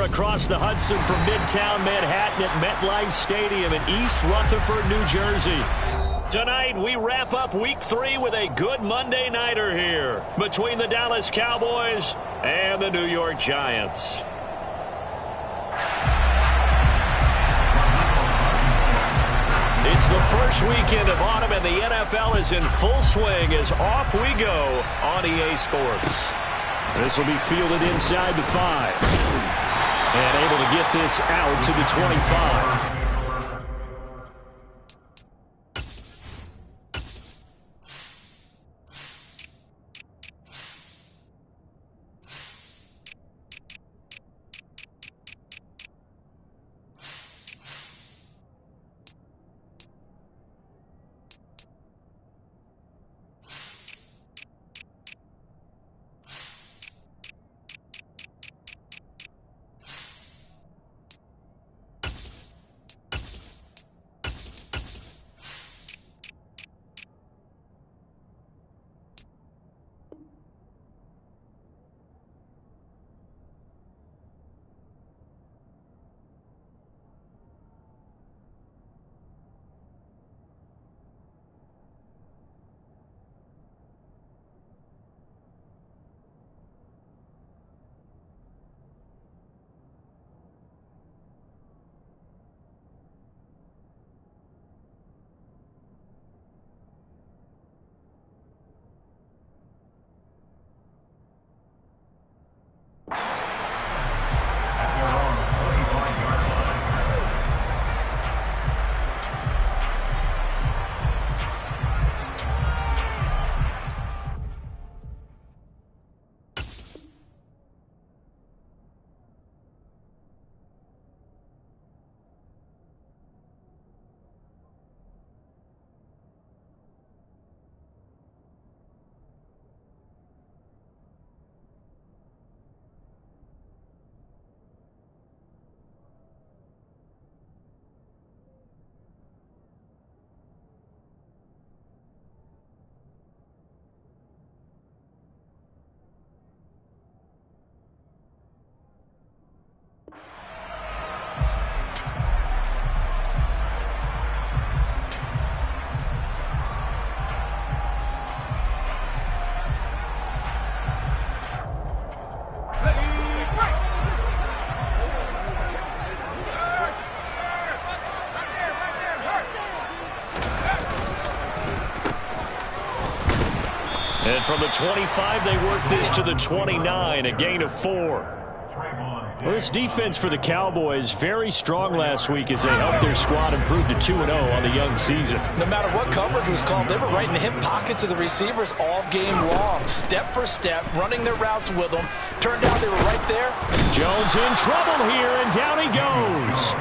across the Hudson from Midtown Manhattan at MetLife Stadium in East Rutherford, New Jersey. Tonight, we wrap up Week 3 with a good Monday nighter here between the Dallas Cowboys and the New York Giants. It's the first weekend of autumn, and the NFL is in full swing as off we go on EA Sports. This will be fielded inside the 5. And able to get this out to the 25. And from the 25, they work this to the 29, a gain of 4. Well, this defense for the Cowboys, very strong last week as they helped their squad improve to 2-0 on the young season. No matter what coverage was called, they were right in the hip pockets of the receivers all game long, step for step, running their routes with them. Turned out they were right there. Jones in trouble here, and down he goes.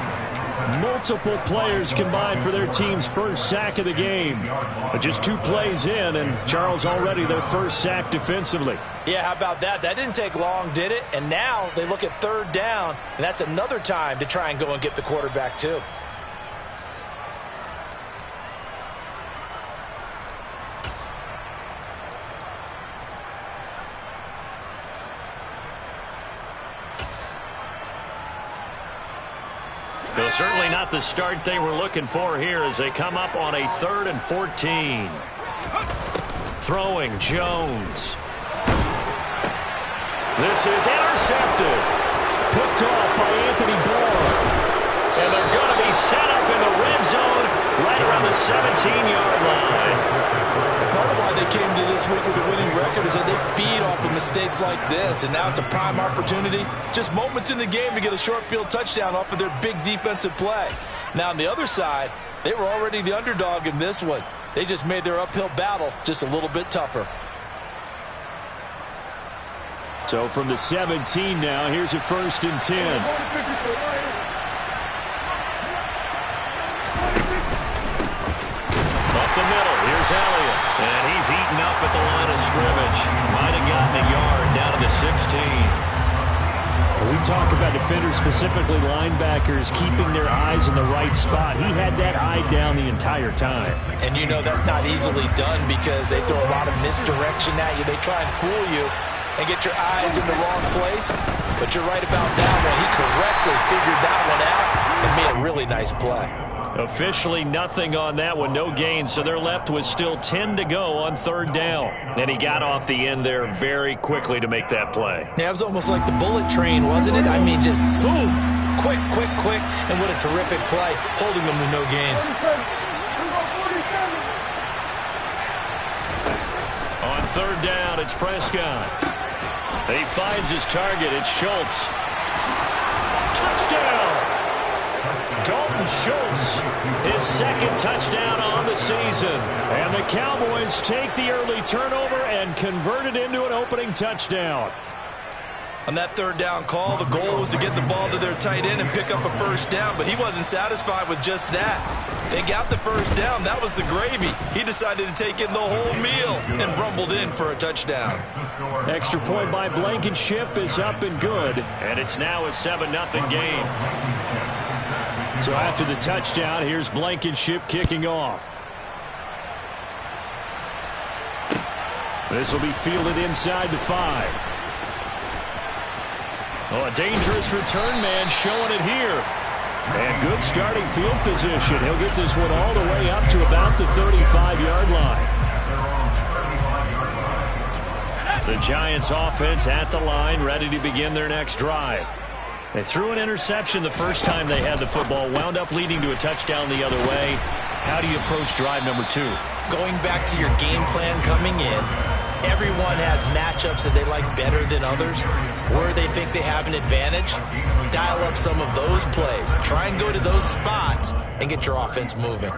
Multiple players combined for their team's first sack of the game. But just 2 plays in, and Charles already their first sack defensively. Yeah, how about that? That didn't take long, did it? And now they look at 3rd down, and that's another time to try and go and get the quarterback too. Well, certainly not the start they were looking for here as they come up on a 3rd and 14. Throwing Jones. This is intercepted. Picked off by Anthony Barr. And they're going to be set up in the red zone right around the 17-yard line. Part of why they came to this week with a winning record is that they feed off of mistakes like this, and now it's a prime opportunity. Just moments in the game to get a short field touchdown off of their big defensive play. Now on the other side, they were already the underdog in this one. They just made their uphill battle just a little bit tougher. So from the 17 now, here's a 1st and 10. Elliott, and he's eaten up at the line of scrimmage. Might have gotten a yard down to the 16. When we talk about defenders, specifically linebackers, keeping their eyes in the right spot, he had that eye down the entire time. And you know that's not easily done because they throw a lot of misdirection at you. They try and fool you and get your eyes in the wrong place. But you're right about that one. He correctly figured that one out and made a really nice play. Officially nothing on that one, no gain, so they're left with still 10 to go on third down. And he got off the end there very quickly to make that play. Yeah, it was almost like the bullet train, wasn't it? I mean, just zoom, quick, and what a terrific play, holding them to no gain. On third down, it's Prescott. He finds his target, it's Schultz. Touchdown! Dalton Schultz, his second touchdown on the season. And the Cowboys take the early turnover and convert it into an opening touchdown. On that third down call, the goal was to get the ball to their tight end and pick up a first down, but he wasn't satisfied with just that. They got the first down. That was the gravy. He decided to take in the whole meal and rumbled in for a touchdown. Extra point by Blankenship is up and good, and it's now a 7-0 game. So after the touchdown, here's Blankenship kicking off. This will be fielded inside the 5. Oh, a dangerous return man showing it here. And good starting field position. He'll get this one all the way up to about the 35-yard line. The Giants offense at the line, ready to begin their next drive. They threw an interception the first time they had the football, wound up leading to a touchdown the other way. How do you approach drive number 2? Going back to your game plan coming in, everyone has matchups that they like better than others, where they think they have an advantage. Dial up some of those plays. Try and go to those spots and get your offense moving.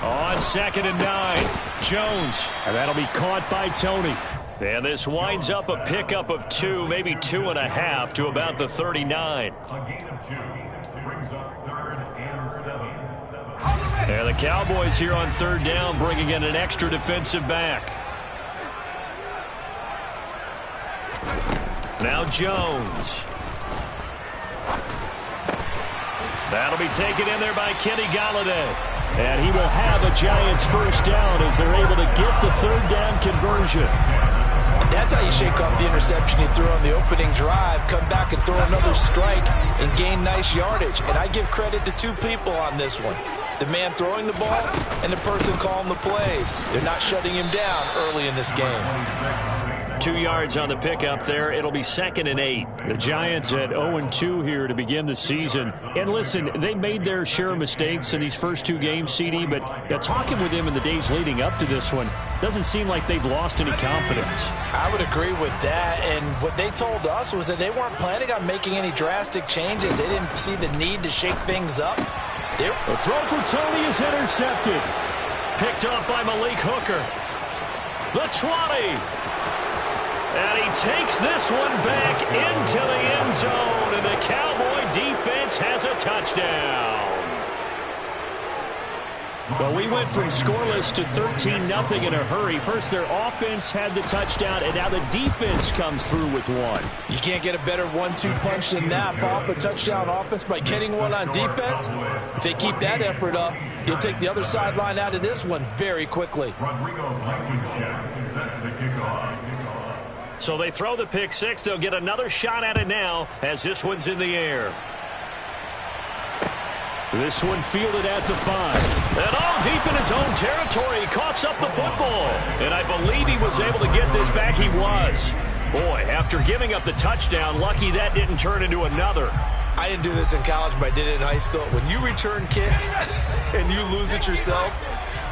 On 2nd and 9, Jones, and that'll be caught by Tony. And this winds up a pickup of 2, maybe 2.5 to about the 39. And the Cowboys here on third down, bringing in an extra defensive back. Now Jones. That'll be taken in there by Kenny Golladay. And he will have a Giants first down as they're able to get the third down conversion. That's how you shake off the interception you threw on the opening drive, come back and throw another strike and gain nice yardage. And I give credit to 2 people on this one. The man throwing the ball and the person calling the plays. They're not shutting him down early in this game. 2 yards on the pickup there. It'll be 2nd and 8. The Giants at 0-2 here to begin the season. And listen, they made their share of mistakes in these first 2 games, CD, but talking with them in the days leading up to this one, doesn't seem like they've lost any confidence. I would agree with that, and what they told us was that they weren't planning on making any drastic changes. They didn't see the need to shake things up. The throw for Tony is intercepted. Picked off by Malik Hooker. The 20. And he takes this one back into the end zone, and the Cowboy defense has a touchdown. Well, we went from scoreless to 13-0 in a hurry. First, their offense had the touchdown, and now the defense comes through with one. You can't get a better 1-2 punch than that. Pop a touchdown offense by getting one on defense. If they keep that effort up, you'll take the other sideline out of this one very quickly. So they throw the pick 6. They'll get another shot at it now as this one's in the air. This one fielded at the 5. And deep in his own territory, he coughs up the football. And I believe he was able to get this back. He was. Boy, after giving up the touchdown, lucky that didn't turn into another. I didn't do this in college, but I did it in high school. When you return kicks and you lose it yourself,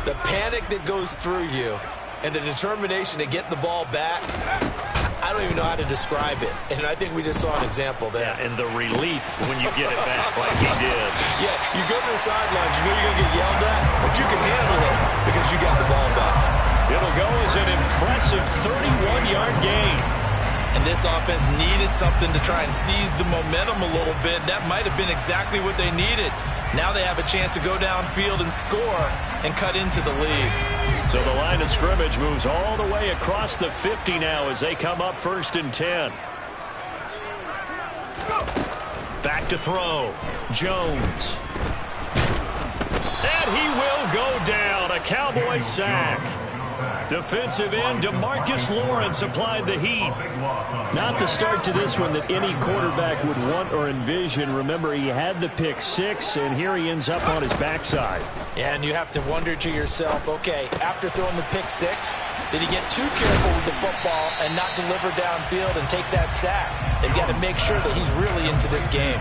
the panic that goes through you and the determination to get the ball back, I don't even know how to describe it. And I think we just saw an example there. Yeah, and the relief when you get it back like he did. Yeah, you go to the sidelines, you know you're going to get yelled at, but you can handle it because you got the ball back. It'll go as an impressive 31-yard gain. And this offense needed something to try and seize the momentum a little bit. That might have been exactly what they needed. Now they have a chance to go downfield and score and cut into the lead. So the line of scrimmage moves all the way across the 50 now as they come up 1st and 10. Back look to throw. Jones. And he will go down. A Cowboy sack. Defensive end DeMarcus Lawrence applied the heat. Not the start to this one that any quarterback would want or envision. Remember, he had the pick six, and here he ends up on his backside. Yeah, and you have to wonder to yourself, okay, after throwing the pick six, did he get too careful with the football and not deliver downfield and take that sack? They've got to make sure that he's really into this game.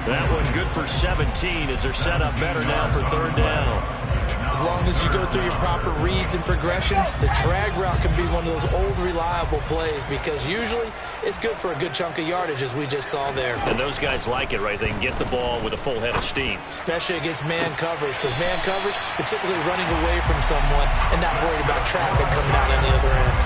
That one good for 17 as they're set up better now for third down. As long as you go through your proper reads and progressions, the drag route can be one of those old reliable plays because usually it's good for a good chunk of yardage as we just saw there. And those guys like it, right? They can get the ball with a full head of steam. Especially against man coverage because man coverage, you're typically running away from someone and not worried about traffic coming out on the other end.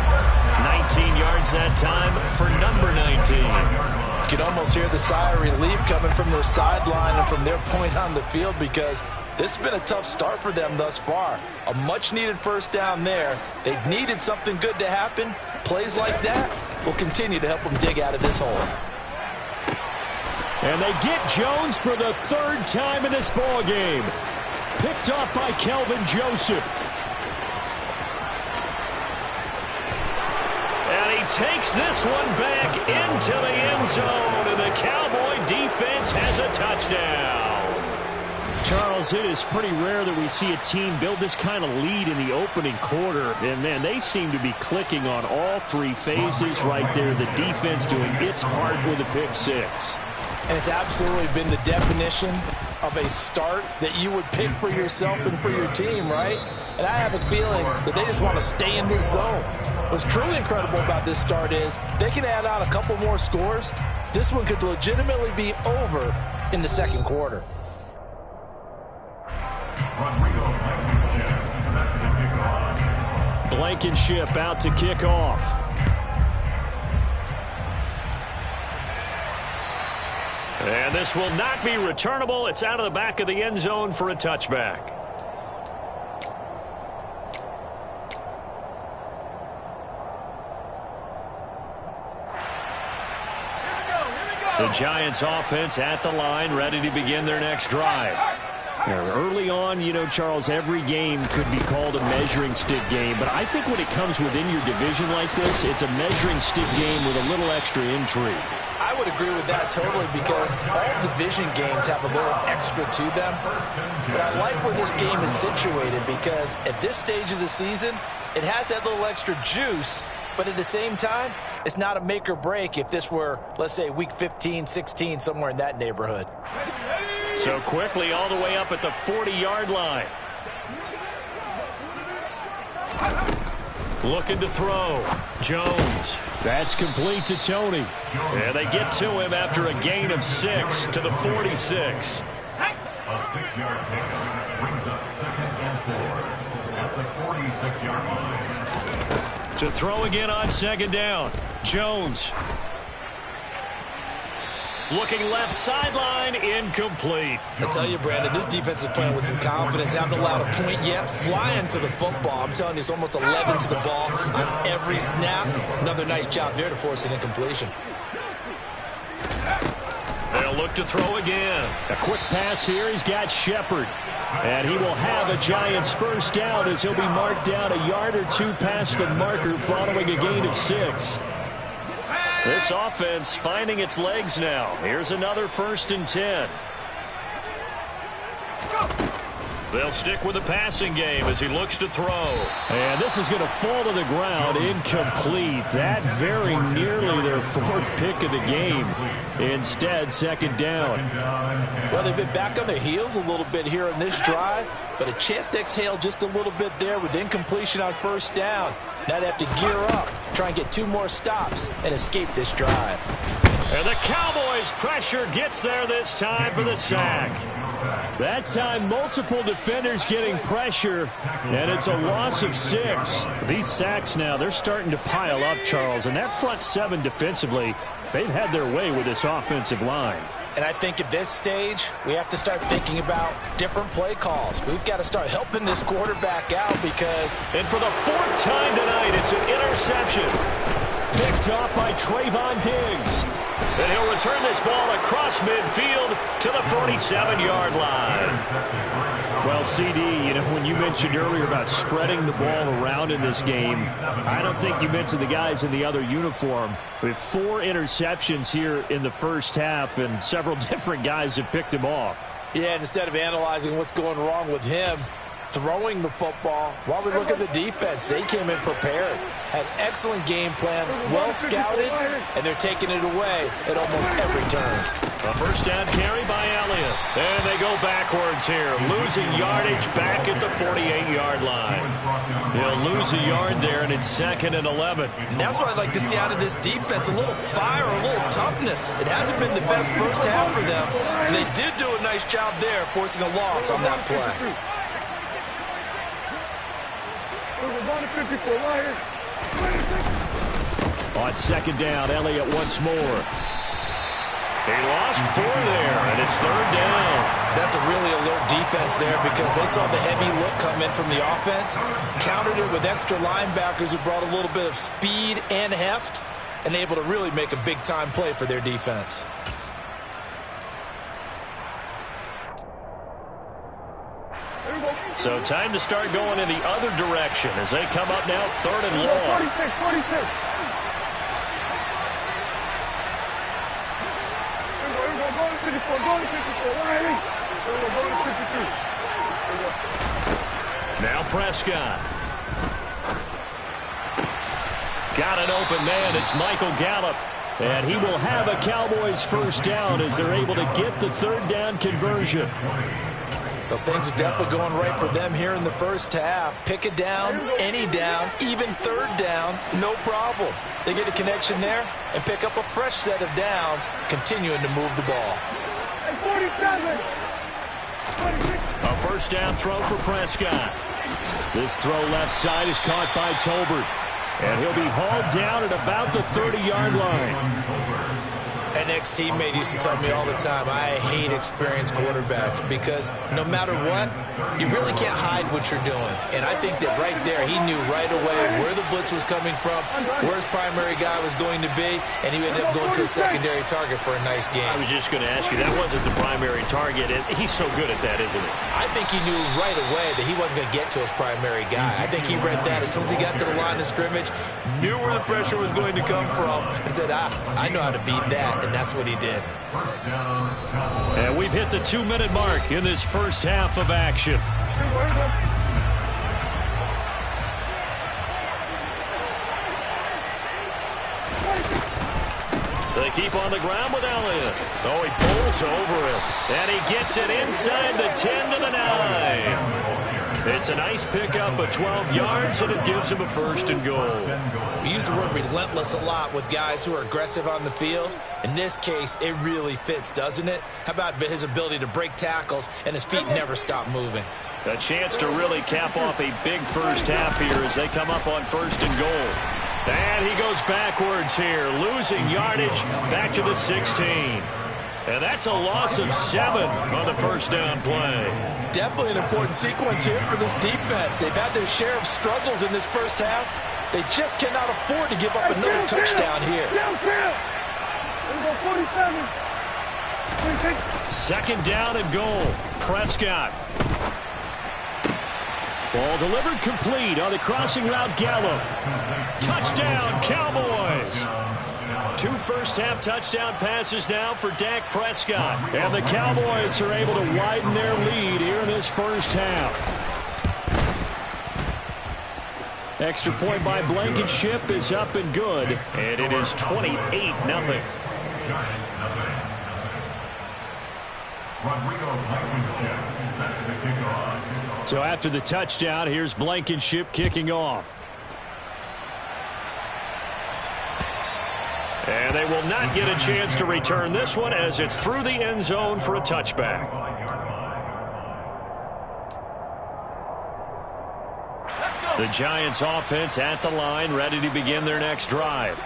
19 yards that time for number 19. You can almost hear the sigh of relief coming from their sideline and from their point on the field because this has been a tough start for them thus far. A much-needed first down there. They've needed something good to happen. Plays like that will continue to help them dig out of this hole. And they get Jones for the third time in this ball game. Picked off by Kelvin Joseph. And he takes this one back into the end zone, and the Cowboy defense has a touchdown. Charles, it is pretty rare that we see a team build this kind of lead in the opening quarter. And, man, they seem to be clicking on all three phases right there. The defense doing its part with a pick six. And it's absolutely been the definition of a start that you would pick for yourself and for your team, right? And I have a feeling that they just want to stay in this zone. What's truly incredible about this start is they can add on a couple more scores. This one could legitimately be over in the second quarter. Blankenship out to kick off. And this will not be returnable. It's out of the back of the end zone for a touchback. The Giants offense at the line, ready to begin their next drive. Early on, you know, Charles, every game could be called a measuring stick game. But I think when it comes within your division like this, it's a measuring stick game with a little extra intrigue. I would agree with that totally because all division games have a little extra to them. But I like where this game is situated because at this stage of the season, it has that little extra juice. But at the same time, it's not a make or break if this were, let's say, week 15, 16, somewhere in that neighborhood. So quickly all the way up at the 40-yard line. Looking to throw. Jones. That's complete to Tony. And they get to him after a gain of 6 to the 46. A 6-yard pickup brings up 2nd and 4 at the 46-yard line. To throw again on second down. Jones. Looking left sideline, incomplete. I tell you, Brandon, this defense is playing with some confidence. Haven't allowed a point yet. Flying to the football. I'm telling you, it's almost 11 to the ball on every snap. Another nice job there to force an incompletion. They'll look to throw again. A quick pass here. He's got Shepard. And he will have a Giants first down as he'll be marked down a yard or two past the marker following a gain of 6. This offense finding its legs now. Here's another 1st and 10. They'll stick with the passing game as he looks to throw. And this is going to fall to the ground. Incomplete. That very nearly their 4th pick of the game. Instead, 2nd down. Well, they've been back on their heels a little bit here in this drive, but a chance to exhale just a little bit there with incompletion on 1st down. Now they have to gear up, try and get 2 more stops, and escape this drive. And the Cowboys' pressure gets there this time for the sack. That time, multiple defenders getting pressure, and it's a loss of 6. These sacks now, they're starting to pile up, Charles, and that front 7 defensively, they've had their way with this offensive line. And I think at this stage, we have to start thinking about different play calls. We've got to start helping this quarterback out because... And for the 4th time tonight, it's an interception. Picked off by Trayvon Diggs. And he'll return this ball across midfield to the 47-yard line. Well, CD, you know, when you mentioned earlier about spreading the ball around in this game, I don't think you mentioned the guys in the other uniform. With 4 interceptions here in the first half, and several different guys have picked him off. Yeah, and instead of analyzing what's going wrong with him throwing the football, while we look at the defense, they came in prepared, had excellent game plan, well scouted, and they're taking it away at almost every turn. A first down carry by Elliott. And they go backwards here, losing yardage back at the 48-yard line. They'll lose a yard there, and it's 2nd and 11. And that's what I'd like to see out of this defense, a little fire, a little toughness. It hasn't been the best first half for them. They did do a nice job there, forcing a loss on that play. On 2nd down, Elliott once more. He lost 4 there, and it's 3rd down. That's a really alert defense there because they saw the heavy look come in from the offense, countered it with extra linebackers who brought a little bit of speed and heft, and able to really make a big-time play for their defense. So time to start going in the other direction as they come up now 3rd and long. 46. Now Prescott. Got an open man. It's Michael Gallup. And he will have a Cowboys first down as they're able to get the 3rd down conversion. Well, things are definitely going right for them here in the first half. Pick a down, any down, even 3rd down, no problem. They get a connection there and pick up a fresh set of downs, continuing to move the ball. 47. A first down throw for Prescott. This throw left side is caught by Tolbert. And he'll be hauled down at about the 30-yard line. An ex-teammate used to tell me all the time, I hate experienced quarterbacks because no matter what, you really can't hide what you're doing. And I think that right there, he knew right away where the blitz was coming from, where his primary guy was going to be, and he ended up going to a secondary target for a nice game. I was just going to ask you, that wasn't the primary target. And he's so good at that, isn't he? I think he knew right away that he wasn't going to get to his primary guy. I think he read that as soon as he got to the line of scrimmage, knew where the pressure was going to come from, and said, I know how to beat that. And that's what he did. And we've hit the 2-minute mark in this first half of action. They keep on the ground with Elliott. Oh, he pulls over him. And he gets it inside the 10 to the 9. It's a nice pickup of 12 yards, and it gives him a 1st and goal. We use the word relentless a lot with guys who are aggressive on the field. In this case, it really fits, doesn't it? How about his ability to break tackles and his feet never stop moving? A chance to really cap off a big first half here as they come up on 1st and goal. And he goes backwards here, losing yardage back to the 16. And that's a loss of 7 on the first down play. Definitely an important sequence here for this defense. They've had their share of struggles in this first half. They just cannot afford to give up another touchdown here. 2nd down and goal. Prescott. Ball delivered complete on the crossing route. Gallup. Touchdown, Cowboys. 2 first-half touchdown passes now for Dak Prescott. And the Cowboys are able to widen their lead here in this first half. Extra point by Blankenship is up and good. And it is 28-0. So after the touchdown, here's Blankenship kicking off. And they will not get a chance to return this one as it's through the end zone for a touchback. The Giants offense at the line, ready to begin their next drive.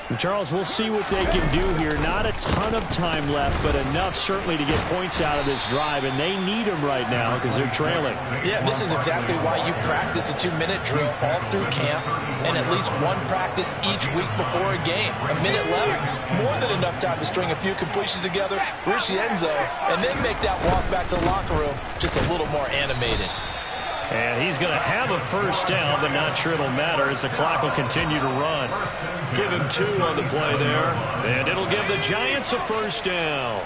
And Charles, we'll see what they can do here. Not a ton of time left, but enough certainly to get points out of this drive, and they need them right now because they're trailing. Yeah, this is exactly why you practice a 2-minute drill all through camp and at least one practice each week before a game. A minute left, more than enough time to string a few completions together, reach the end zone, and then make that walk back to the locker room just a little more animated. And he's going to have a first down, but not sure it'll matter as the clock will continue to run. Give him 2 on the play there, and it'll give the Giants a first down.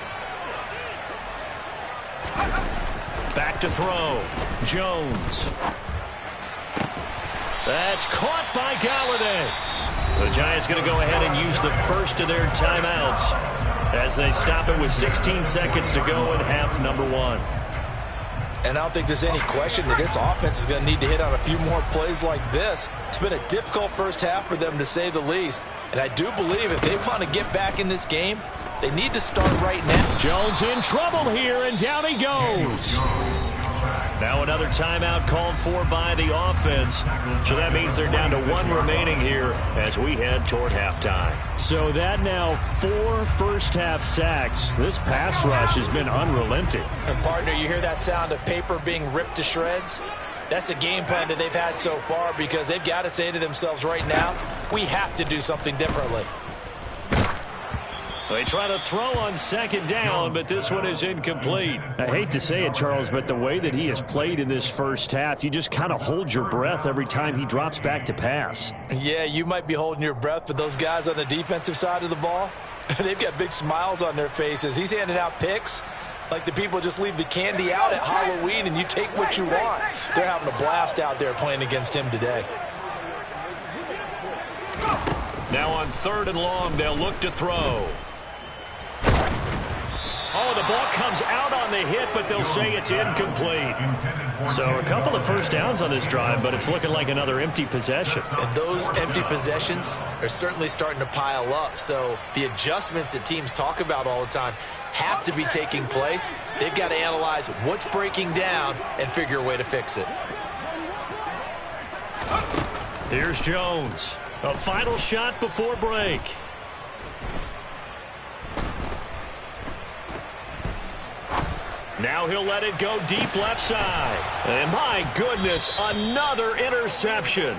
Back to throw. Jones. That's caught by Galladay. The Giants going to go ahead and use the first of their timeouts as they stop it with 16 seconds to go in half number 1. And I don't think there's any question that this offense is going to need to hit on a few more plays like this. It's been a difficult first half for them, to say the least. And I do believe if they want to get back in this game, they need to start right now. Jones in trouble here, and down he goes. Now another timeout called for by the offense. So that means they're down to 1 remaining here as we head toward halftime. So that now 4 first-half sacks. This pass rush has been unrelenting. And, partner, you hear that sound of paper being ripped to shreds? That's the game plan that they've had so far because they've got to say to themselves right now, we have to do something differently. They try to throw on second down, but this one is incomplete. I hate to say it, Charles, but the way that he has played in this first half, you just kind of hold your breath every time he drops back to pass. Yeah, you might be holding your breath, but those guys on the defensive side of the ball, they've got big smiles on their faces. He's handing out picks like the people just leave the candy out at Halloween and you take what you want. They're having a blast out there playing against him today. Now on 3rd and long, they'll look to throw. Oh, the ball comes out on the hit, but they'll say it's incomplete. So a couple of first downs on this drive, but it's looking like another empty possession. And those empty possessions are certainly starting to pile up. So the adjustments that teams talk about all the time have to be taking place. They've got to analyze what's breaking down and figure a way to fix it. Here's Jones. A final shot before break. Now he'll let it go deep left side. And my goodness, another interception.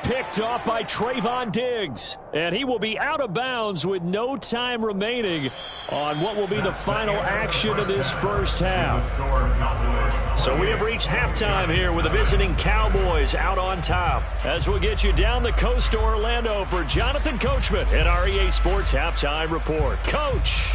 Picked off by Trayvon Diggs. And he will be out of bounds with no time remaining on what will be the final action of this first half. So we have reached halftime here with the visiting Cowboys out on top. As we'll get you down the coast to Orlando for Jonathan Coachman at our EA Sports Halftime Report. Coach.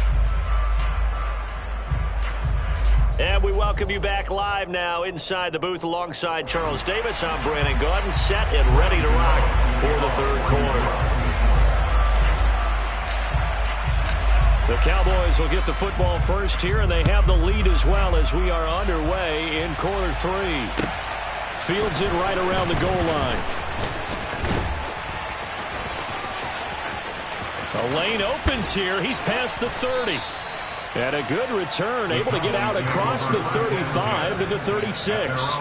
And we welcome you back live now inside the booth alongside Charles Davis. I'm Brandon Gaudin, set and ready to rock for the 3rd quarter. The Cowboys will get the football first here, and they have the lead as well as we are underway in quarter 3. Fields it right around the goal line. The lane opens here. He's past the 30. And a good return, able to get out across the 35 to the 36.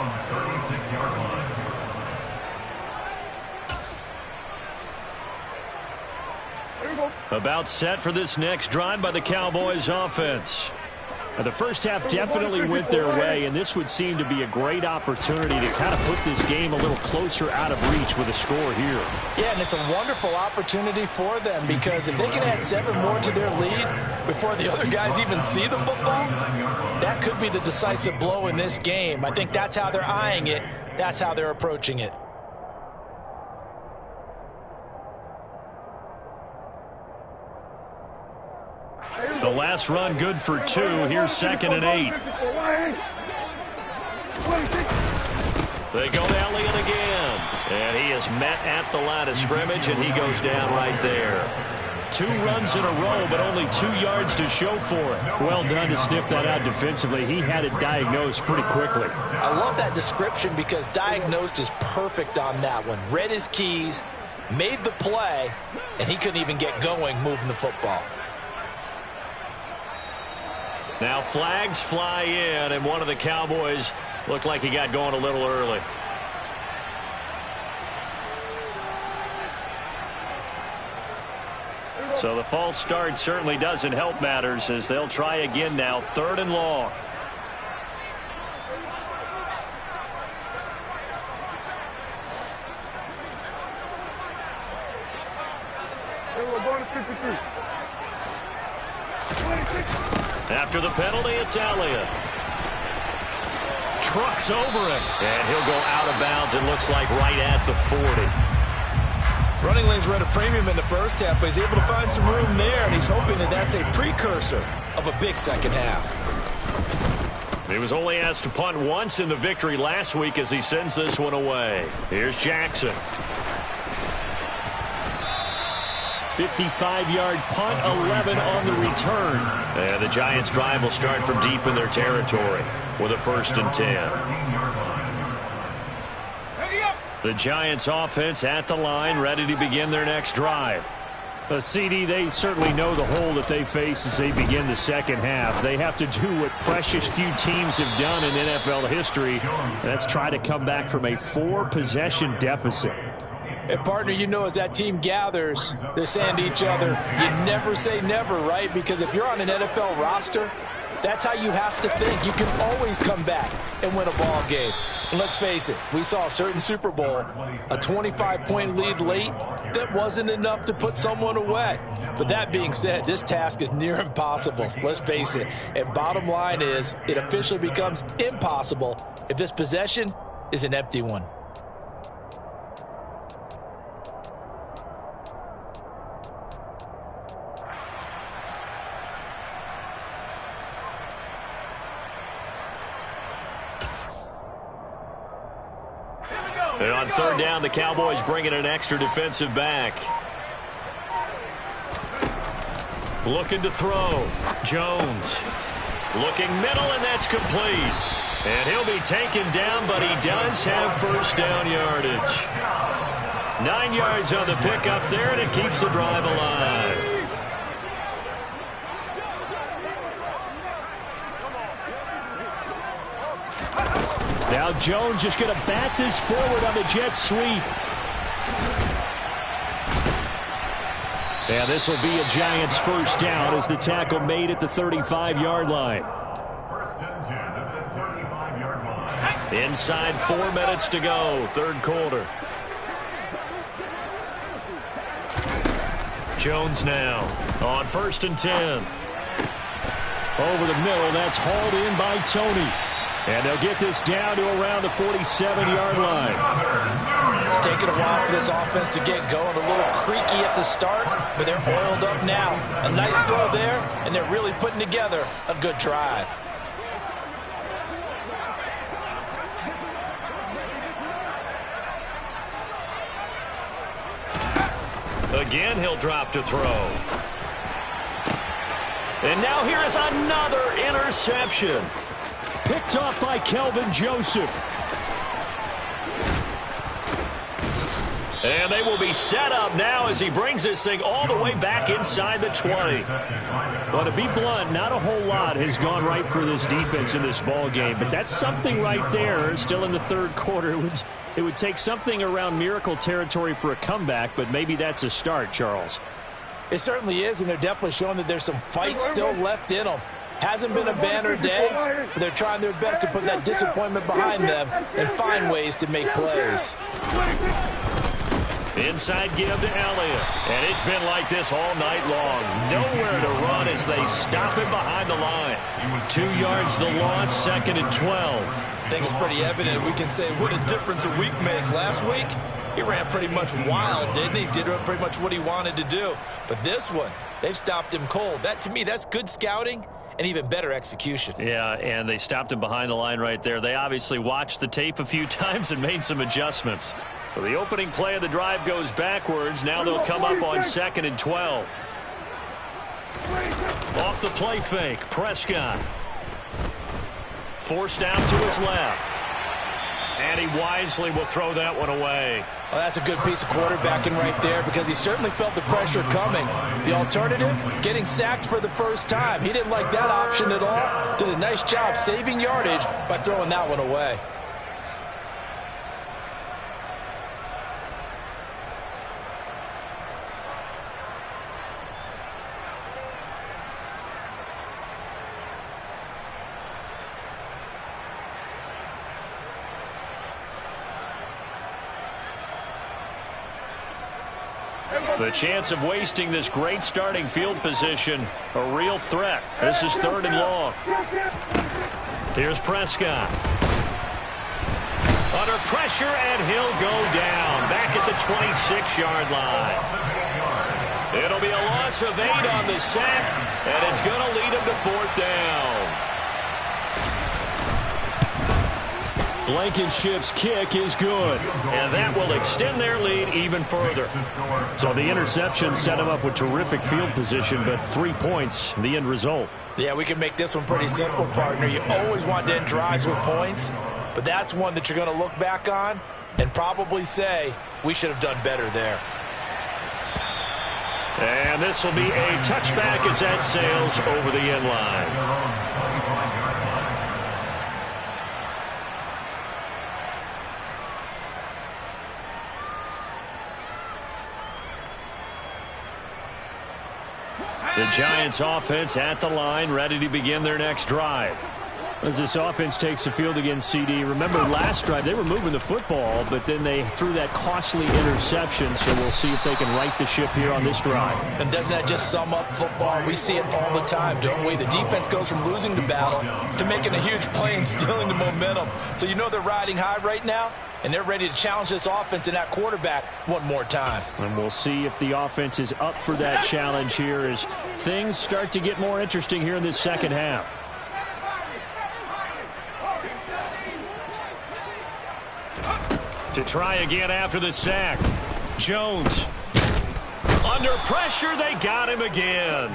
About set for this next drive by the Cowboys offense. Now, the first half definitely went their way, and this would seem to be a great opportunity to kind of put this game a little closer out of reach with a score here. Yeah, and it's a wonderful opportunity for them because if they can add 7 more to their lead before the other guys even see the football, that could be the decisive blow in this game. I think that's how they're eyeing it. That's how they're approaching it. The last run good for 2. Here's 2nd and 8. They go to Elliott again. And he is met at the line of scrimmage, and he goes down right there. 2 runs in a row, but only 2 yards to show for it. Well done to sniff that out defensively. He had it diagnosed pretty quickly. I love that description because diagnosed is perfect on that one. Read his keys, made the play, and he couldn't even get going moving the football. Now flags fly in, and one of the Cowboys looked like he got going a little early. So the false start certainly doesn't help matters as they'll try again now, 3rd and long. After the penalty, it's Elliott. Trucks over him. And he'll go out of bounds, it looks like, right at the 40. Running lanes were at a premium in the first half, but he's able to find some room there, and he's hoping that that's a precursor of a big second half. He was only asked to punt once in the victory last week as he sends this one away. Here's Jackson. 55-yard punt, 11 on the return. And the Giants' drive will start from deep in their territory with a 1st and 10. The Giants' offense at the line, ready to begin their next drive. CD, they certainly know the hole that they face as they begin the second half. They have to do what precious few teams have done in NFL history. That's try to come back from a 4-possession deficit. And, partner, you know, as that team gathers, they're saying to each other, you never say never, right? Because if you're on an NFL roster, that's how you have to think. You can always come back and win a ball game. And let's face it, we saw a certain Super Bowl, a 25-point lead late that wasn't enough to put someone away. But that being said, this task is near impossible. Let's face it. And bottom line is, it officially becomes impossible if this possession is an empty one. And on 3rd down, the Cowboys bring in an extra defensive back. Looking to throw. Jones. Looking middle, and that's complete. And he'll be taken down, but he does have 1st down yardage. 9 yards on the pickup there, and it keeps the drive alive. Now Jones just going to bat this forward on the jet sweep. And this will be a Giants 1st down as the tackle made at the 35-yard line. 1st and 10 at the 35-yard line. Inside 4 minutes to go, 3rd quarter. Jones now on 1st and 10. Over the middle, that's hauled in by Tony. And they'll get this down to around the 47-yard line. It's taken a while for this offense to get going. A little creaky at the start, but they're oiled up now. A nice throw there, and they're really putting together a good drive. Again, he'll drop to throw. And now here is another interception. Picked off by Kelvin Joseph. And they will be set up now as he brings this thing all the way back inside the 20. Well, to be blunt, not a whole lot has gone right for this defense in this ball game, but that's something right there. Still in the 3rd quarter. It would take something around miracle territory for a comeback, but maybe that's a start, Charles. It certainly is, and they're definitely showing that there's some fight still left in them. Hasn't been a banner day, but they're trying their best to put that disappointment behind them and find ways to make plays. Inside give to Elliott. And it's been like this all night long. Nowhere to run as they stop him behind the line. 2 yards the loss, 2nd and 12. I think it's pretty evident. We can say what a difference a week makes. Last week, he ran pretty much wild, didn't he? Did pretty much what he wanted to do. But this one, they've stopped him cold. That, to me, that's good scouting and even better execution. Yeah, and they stopped him behind the line right there. They obviously watched the tape a few times and made some adjustments. So the opening play of the drive goes backwards. Now they'll come up on 2nd and 12. Off the play fake, Prescott. Forced out to his left. And he wisely will throw that one away. Well, that's a good piece of quarterbacking right there because he certainly felt the pressure coming. The alternative, getting sacked for the first time. He didn't like that option at all. Did a nice job saving yardage by throwing that one away. The chance of wasting this great starting field position, a real threat. This is 3rd and long. Here's Prescott. Under pressure, and he'll go down. Back at the 26-yard line. It'll be a loss of 8 on the sack, and it's going to lead him to 4th down. Blankenship's kick is good, and that will extend their lead even further. So the interception set him up with terrific field position, but 3 points, the end result. Yeah, we can make this one pretty simple, partner. You always want to end drives with points, but that's one that you're going to look back on and probably say, we should have done better there. And this will be a touchback as that sails over the end line. The Giants offense at the line, ready to begin their next drive. As this offense takes the field against CD, remember last drive they were moving the football, but then they threw that costly interception, so we'll see if they can right the ship here on this drive. And doesn't that just sum up football? We see it all the time, don't we? The defense goes from losing the battle to making a huge play and stealing the momentum. So you know they're riding high right now, and they're ready to challenge this offense and that quarterback one more time. And we'll see if the offense is up for that challenge here as things start to get more interesting here in this second half. To try again after the sack. Jones. Under pressure, they got him again.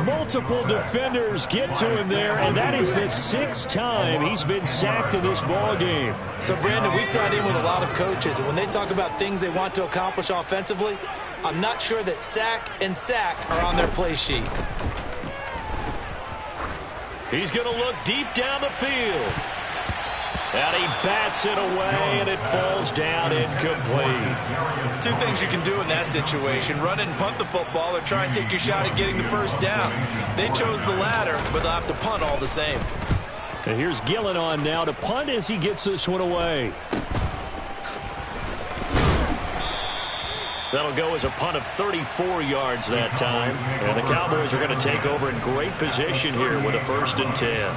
Multiple defenders get to him there, and that is the 6th time he's been sacked in this ball game. So, Brandon, we sat in with a lot of coaches, and when they talk about things they want to accomplish offensively, I'm not sure that sack and sack are on their play sheet. He's going to look deep down the field. And he bats it away, and it falls down incomplete. 2 things you can do in that situation: run and punt the football, or try and take your shot at getting the first down. They chose the latter, but they'll have to punt all the same. And here's Gillen on now to punt as he gets this one away. That'll go as a punt of 34 yards that time. And the Cowboys are going to take over in great position here with a 1st and 10.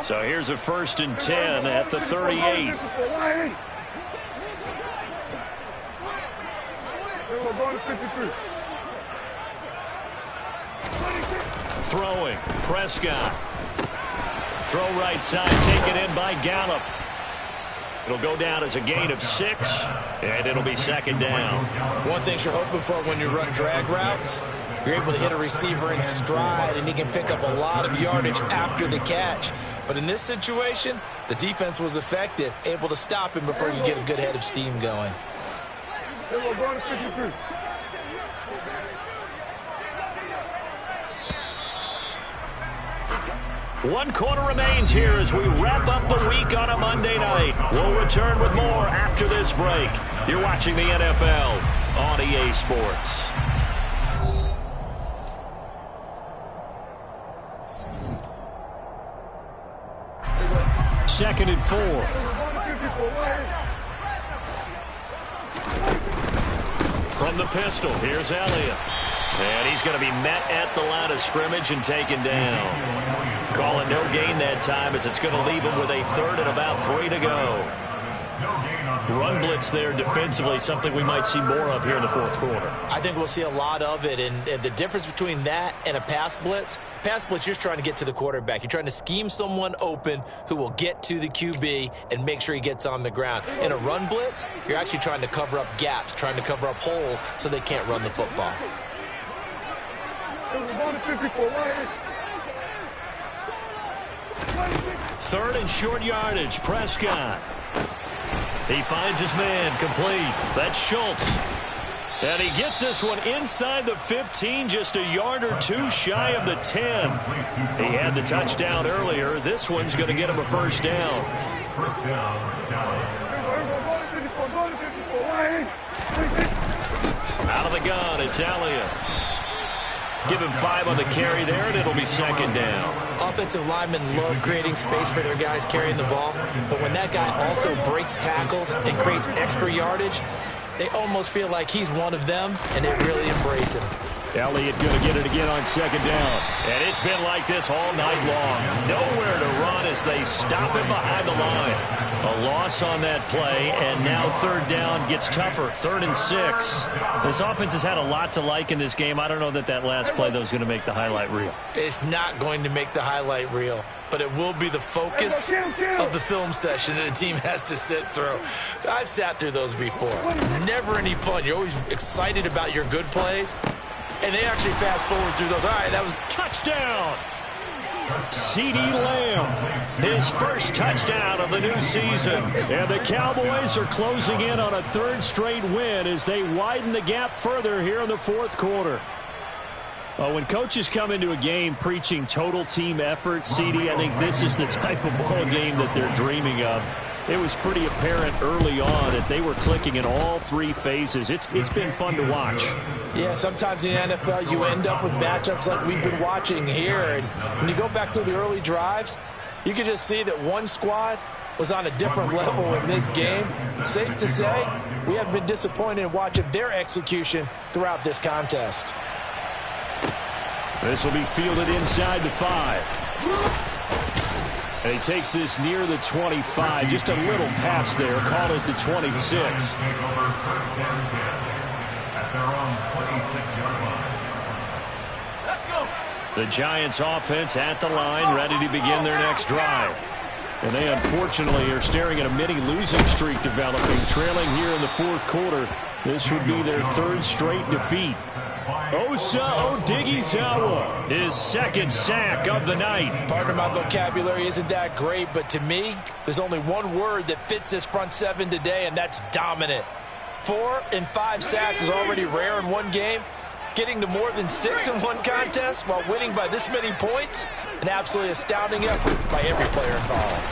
So here's a 1st and 10 at the 38. Throwing, Prescott. Throw right side, taken in by Gallup. It'll go down as a gain of 6, and it'll be 2nd down. One thing you're hoping for when you run drag routes, you're able to hit a receiver in stride, and he can pick up a lot of yardage after the catch. But in this situation, the defense was effective, able to stop him before you get a good head of steam going. One quarter remains here as we wrap up the week on a Monday night. We'll return with more after this break. You're watching the NFL on EA Sports. Second and 4. From the pistol, here's Elliott. And he's going to be met at the line of scrimmage and taken down. Calling no gain that time as it's going to leave him with a 3rd and about 3 to go. Run blitz there defensively, something we might see more of here in the 4th quarter. I think we'll see a lot of it, and the difference between that and a pass blitz, you're just trying to get to the quarterback. You're trying to scheme someone open who will get to the QB and make sure he gets on the ground. In a run blitz, you're actually trying to cover up gaps, trying to cover up holes so they can't run the football. 3rd and short yardage, Prescott. He finds his man, complete. That's Schultz. And he gets this one inside the 15, just a yard or 2 shy of the 10. He had the touchdown earlier. This one's going to get him a 1st down. Out of the gun, it's Elliott. Give him 5 on the carry there, and it'll be second down. Offensive linemen love creating space for their guys carrying the ball, but when that guy also breaks tackles and creates extra yardage, they almost feel like he's one of them, and they really embrace him. Elliott going to get it again on second down. And it's been like this all night long. Nowhere to run as they stop him behind the line. A loss on that play, and now third down gets tougher. 3rd and 6. This offense has had a lot to like in this game. I don't know that last play, though, is going to make the highlight reel. It's not going to make the highlight reel, but it will be the focus of the film session that the team has to sit through. I've sat through those before. Never any fun. You're always excited about your good plays. And they actually fast forward through those. All right, that was touchdown. CeeDee Lamb, his first touchdown of the new season. And the Cowboys are closing in on a 3rd straight win as they widen the gap further here in the 4th quarter. When coaches come into a game preaching total team effort, CeeDee, I think this is the type of ball game that they're dreaming of. It was pretty apparent early on that they were clicking in all 3 phases. It's been fun to watch. Yeah, sometimes in the NFL you end up with matchups like we've been watching here. And when you go back to the early drives, you can just see that one squad was on a different level in this game. Safe to say, we have been disappointed in watching their execution throughout this contest. This will be fielded inside the 5. And he takes this near the 25. Just a little pass there. Call it the 26. The Giants offense at the line, ready to begin their next drive. And they unfortunately are staring at a mini losing streak developing, trailing here in the 4th quarter. This would be their 3rd straight defeat. Osa Odighizuwa, his 2nd sack of the night. Pardon my vocabulary isn't that great, but to me, there's only one word that fits this front 7 today, and that's dominant. 4 and 5 sacks is already rare in one game. Getting to more than 6 in one contest while winning by this many points, an absolutely astounding effort by every player involved.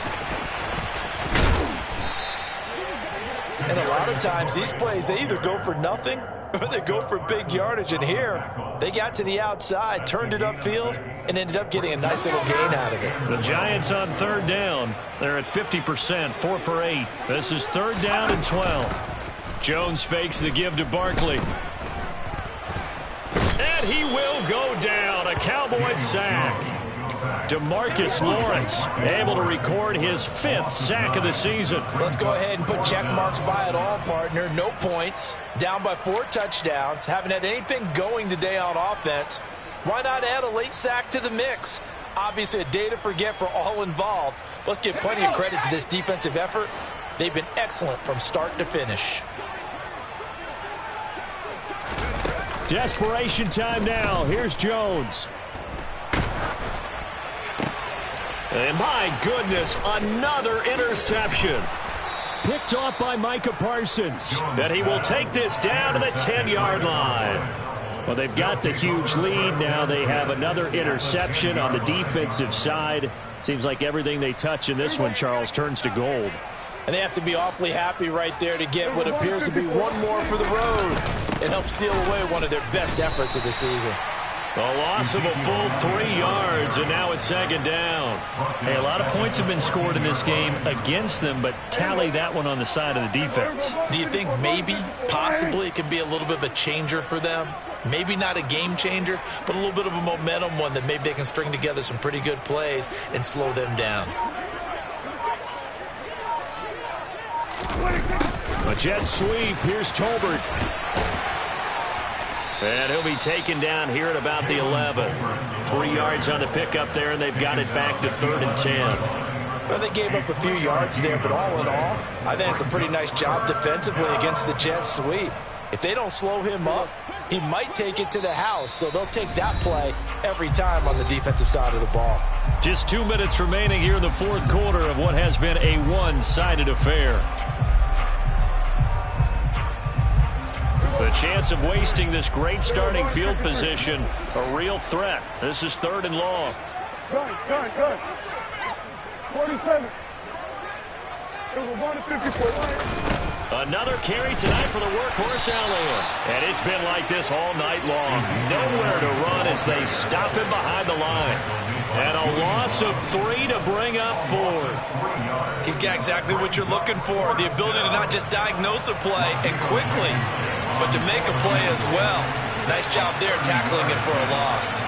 And a lot of times, these plays, they either go for nothing or they go for big yardage. And here, they got to the outside, turned it upfield, and ended up getting a nice little gain out of it. The Giants on 3rd down. They're at 50%, 4 for 8. This is 3rd down and 12. Jones fakes the give to Barkley. And he will go down. A Cowboys sack. DeMarcus Lawrence able to record his 5th sack of the season. Let's go ahead and put check marks by it all, partner. No points. Down by 4 touchdowns. Haven't had anything going today on offense. Why not add a late sack to the mix? Obviously a day to forget for all involved. Let's give plenty of credit to this defensive effort. They've been excellent from start to finish. Desperation time now. Here's Jones. And my goodness, another interception. Picked off by Micah Parsons. And he will take this down to the 10-yard line. Well, they've got the huge lead. Now they have another interception on the defensive side. Seems like everything they touch in this one, Charles, turns to gold. And they have to be awfully happy right there to get what appears to be one more for the road. It helps seal away one of their best efforts of the season. A loss of a full 3 yards, and now it's 2nd down. Hey, a lot of points have been scored in this game against them, but tally that one on the side of the defense. Do you think maybe, possibly, it could be a little bit of a changer for them? Maybe not a game changer, but a little bit of a momentum one that maybe they can string together some pretty good plays and slow them down. A jet sweep. Here's Tolbert. And he'll be taken down here at about the 11. 3 yards on the pickup there, and they've got it back to 3rd and 10. Well, they gave up a few yards there, but all in all, I think it's a pretty nice job defensively against the jet sweep. If they don't slow him up, he might take it to the house, so they'll take that play every time on the defensive side of the ball. Just 2 minutes remaining here in the 4th quarter of what has been a one-sided affair. The chance of wasting this great starting field position, a real threat. This is 3rd and long. Good. 47. It was 154. Another carry tonight for the workhorse Elliott. And it's been like this all night long. Nowhere to run as they stop him behind the line. And a loss of 3 to bring up 4. He's got exactly what you're looking for, the ability to not just diagnose a play and quickly, but to make a play as well. Nice job there tackling it for a loss.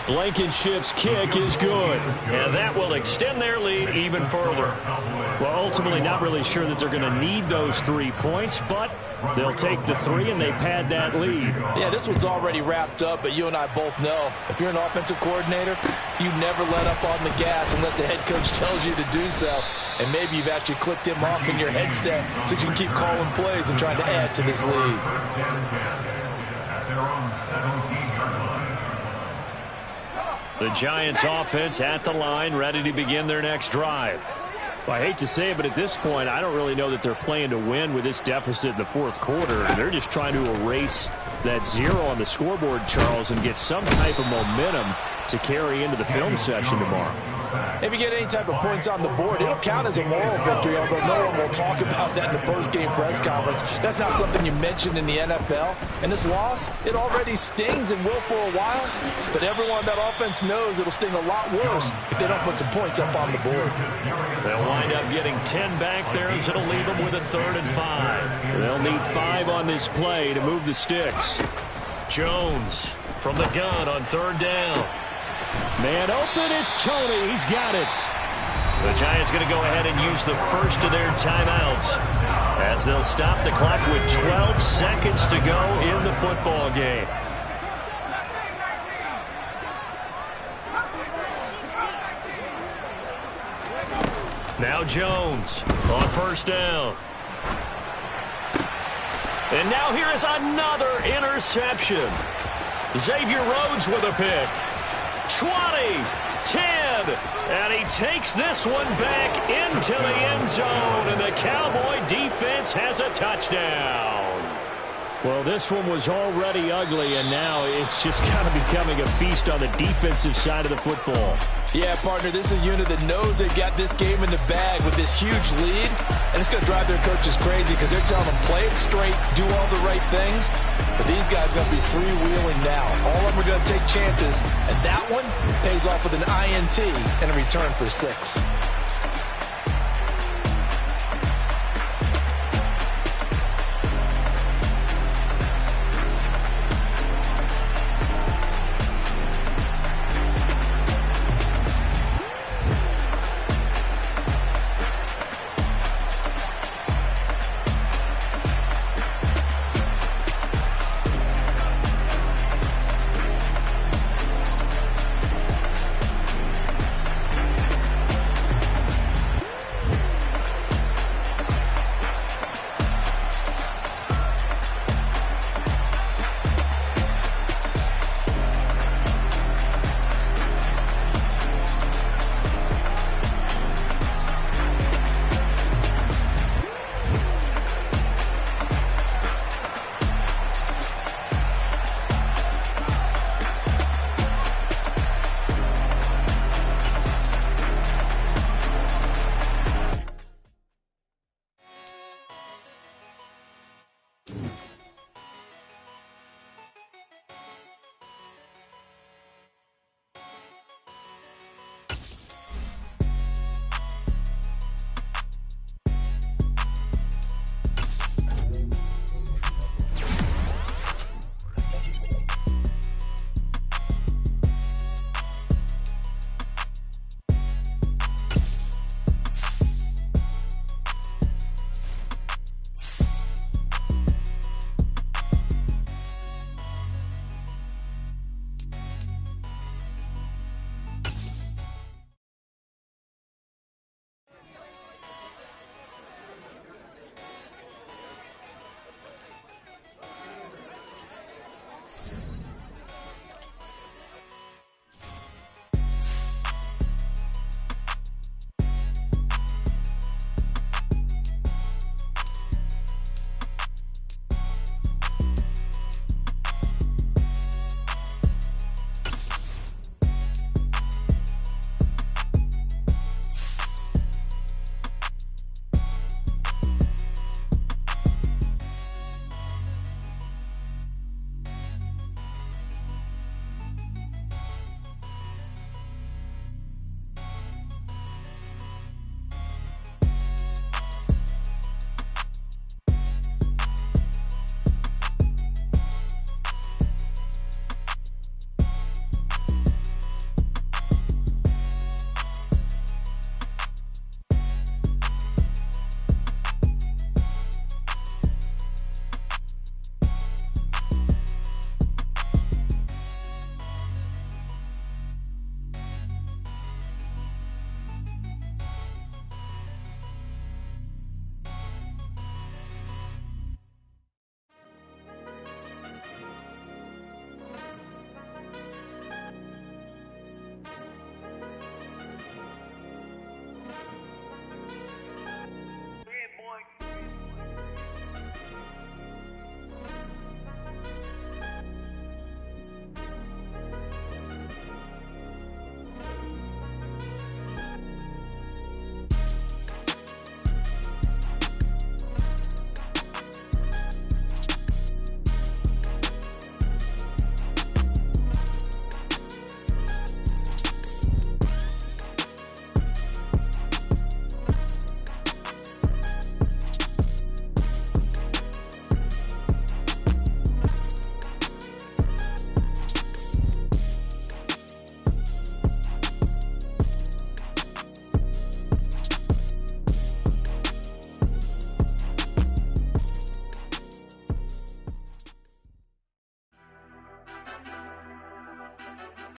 Blankenship's kick is good, and that will extend their lead even further. Well, ultimately not really sure that they're going to need those 3 points, but they'll take the 3 and they pad that lead. Yeah, this one's already wrapped up, but you and I both know if you're an offensive coordinator, you never let up on the gas unless the head coach tells you to do so. And maybe you've actually clicked him off in your headset so you can keep calling plays and trying to add to this lead. At their own 17-yard line. The Giants offense at the line, ready to begin their next drive. Well, I hate to say it, but at this point, I don't really know that they're playing to win with this deficit in the fourth quarter. They're just trying to erase that 0 on the scoreboard, Charles, and get some type of momentum to carry into the film session tomorrow. If you get any type of points on the board, it'll count as a moral victory, although no one will talk about that in the post-game press conference. That's not something you mentioned in the NFL. And this loss, it already stings and will for a while, but everyone on that offense knows it'll sting a lot worse if they don't put some points up on the board. They'll wind up getting 10 back there as it'll leave them with a 3rd and 5. They'll need 5 on this play to move the sticks. Jones from the gun on 3rd down. Man open, it's Tony. He's got it. The Giants going to go ahead and use the first of their timeouts as they'll stop the clock with 12 seconds to go in the football game. Now Jones on 1st down. And now here is another interception. Xavier Rhodes with a pick. 20, 10, and he takes this one back into the end zone, and the Cowboy defense has a touchdown. Well, this one was already ugly, and now it's just kind of becoming a feast on the defensive side of the football. Yeah, partner, this is a unit that knows they've got this game in the bag with this huge lead, and it's going to drive their coaches crazy because they're telling them play it straight, do all the right things, but these guys are going to be freewheeling now. All of them are going to take chances, and that one pays off with an INT and a return for 6.